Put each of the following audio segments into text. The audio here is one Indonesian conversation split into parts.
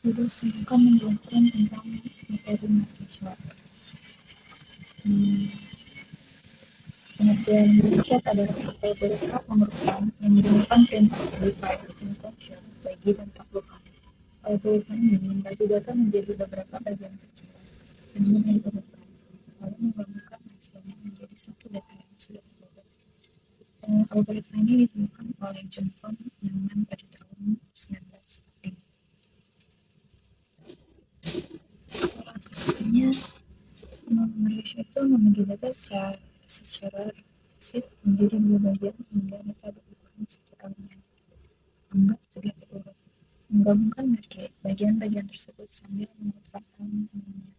Jadi saya akan menjelaskan tentang materi market short. Pengertian market short adalah algoritma pengurusan yang menggunakan prinsip divide and conquer, bagi dan taklukkan. Algoritma ini membagi data menjadi beberapa bagian kecil dan mudah diurutkan, lalu menggabungkan hasilnya menjadi satu data yang sudah terurut. Algoritma ini ditemukan oleh John von Neumann pada tahun 1945. Cara kerjanya, ratio itu membagi data secara rekursif menjadi dua bagian hingga data berukuran satu elemen anggap sudah terurut. Menggabungkan bagian-bagian tersebut sambil mengurutkan elemen-elemennya.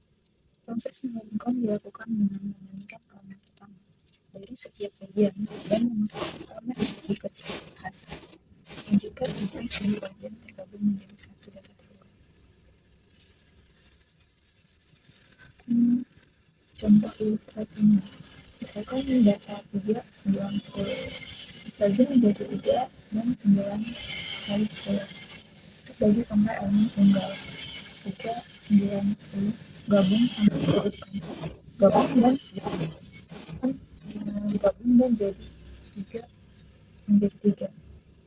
Proses menggabungkan dilakukan dengan membandingkan elemen pertama dari setiap bagian dan memasukkan elemen di kecil hasil. Lanjutkan sampai semua bagian tergabung menjadi satu data terurut. Contoh ilustrasinya, misalkan data 3, 9, 10 bagi menjadi 3 dan 9 kali 10 bagi sampai elemen tunggal 3, 9, 10 gabung sampai urutkan gabung dan jadi 3 menjadi 3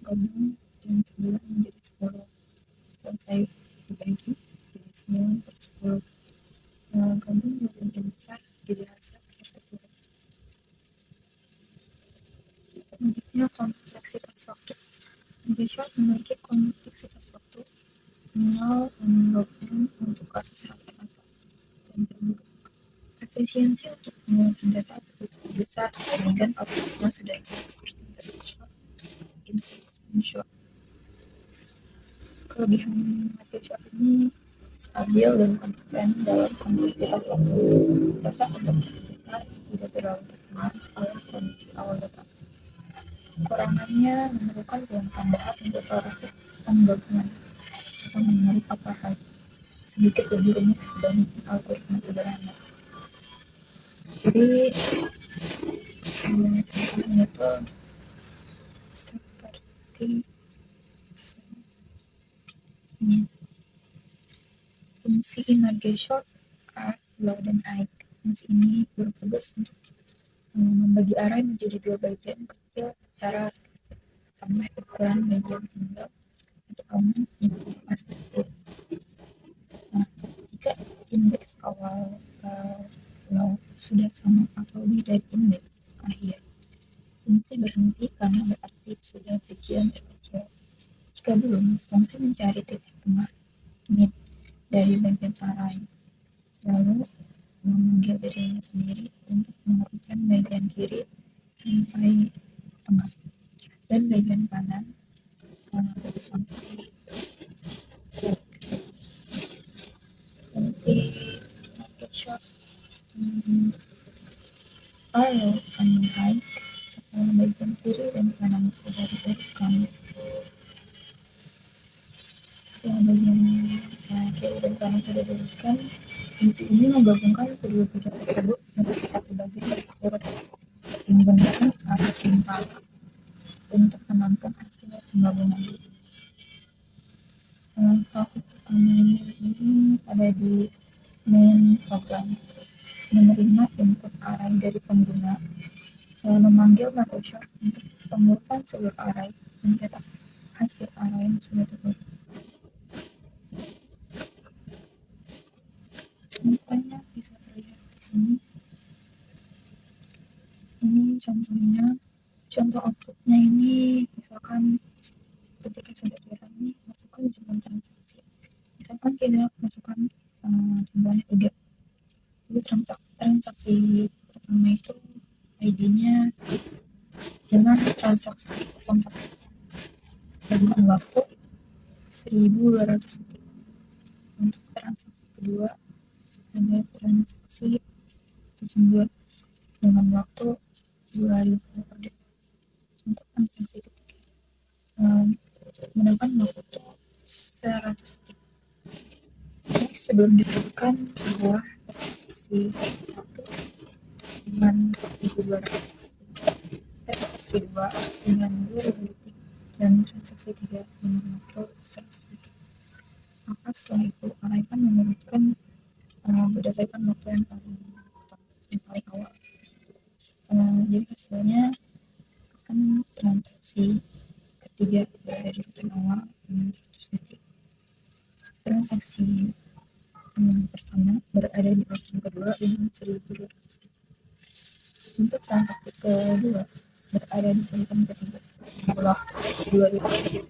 gabung dan 9 menjadi 10 selesai dibagi jadi 9 per 10 gabung dan besar jadi hasil akhir terurut. Selanjutnya, kompleksitas waktu. Market short memiliki kompleksitas waktu 0 log n untuk kasus rata-rata dan terburuk. Efisiensi untuk pengumpulan data lebih besar dibandingkan algoritma sederhana seperti market short, insertion short. Kelebihan market short ini stabil dan konsisten dalam kompleksitas waktu, cocok untuk besar, tidak terlalu terpengaruh oleh kondisi awal data. Kekurangannya memerlukan ruang tambahan untuk proses penggabungan atau memori override sedikit lebih rumit dibanding algoritma sederhana. Jadi contohnya itu seperti ini. Fungsi market short are low dan high. Fungsi ini bertugas untuk membagi array menjadi dua bagian kecil secara sampai ukuran bagian tinggal satu elemen yang pasti. Nah, jika indeks awal sudah sama atau lebih dari indeks akhir, fungsi berhenti karena berarti sudah bagian terkecil. Jika belum, fungsi mencari titik tengah mid dari bagian array, lalu memanggil dirinya sendiri untuk mengurutkan bagian kiri sampai tengah dan bagian kanan sampai back. Fungsi market short are low and high setelah bagian kiri dan kanan sudah diurutkan. Setelah bagian kiri dan kanan sudah diurutkan, fungsi ini menggabungkan kedua bagian tersebut menjadi satu bagian terurut menggunakan arah sementara untuk menampung hasil penggabungan. Proses utamanya ini ada di main program, menerima input array dari pengguna, memanggil market short untuk pengurutan seluruh array, mencetak hasil array yang sudah terurut. Contohnya bisa terlihat di sini. Ini contohnya, contoh outputnya ini misalkan ketika sudah dirun, masukkan jumlah transaksi. Misalkan kita masukkan jumlahnya 3. Jadi transaksi pertama itu ID-nya dengan transaksi 01 dengan waktu 1200 detik. Untuk transaksi kedua ada transaksi 02 dengan waktu 2000 detik. Untuk transaksi ketiga menggunakan waktu 100 detik. Jadi sebelum disebutkan sebuah transaksi 1 dengan 1200 detik, transaksi 2 dengan 2000 detik, dan transaksi 3 dengan waktu 100 detik. Maka setelah itu Arai kan menurutkan berdasarkan waktu yang paling awal. Jadi hasilnya kan transaksi ketiga berada di rutin awal dengan 100 detik. Transaksi pertama berada di urutan kedua dengan 1200 detik. Untuk transaksi kedua berada di urutan ketiga dengan waktu 2000 detik.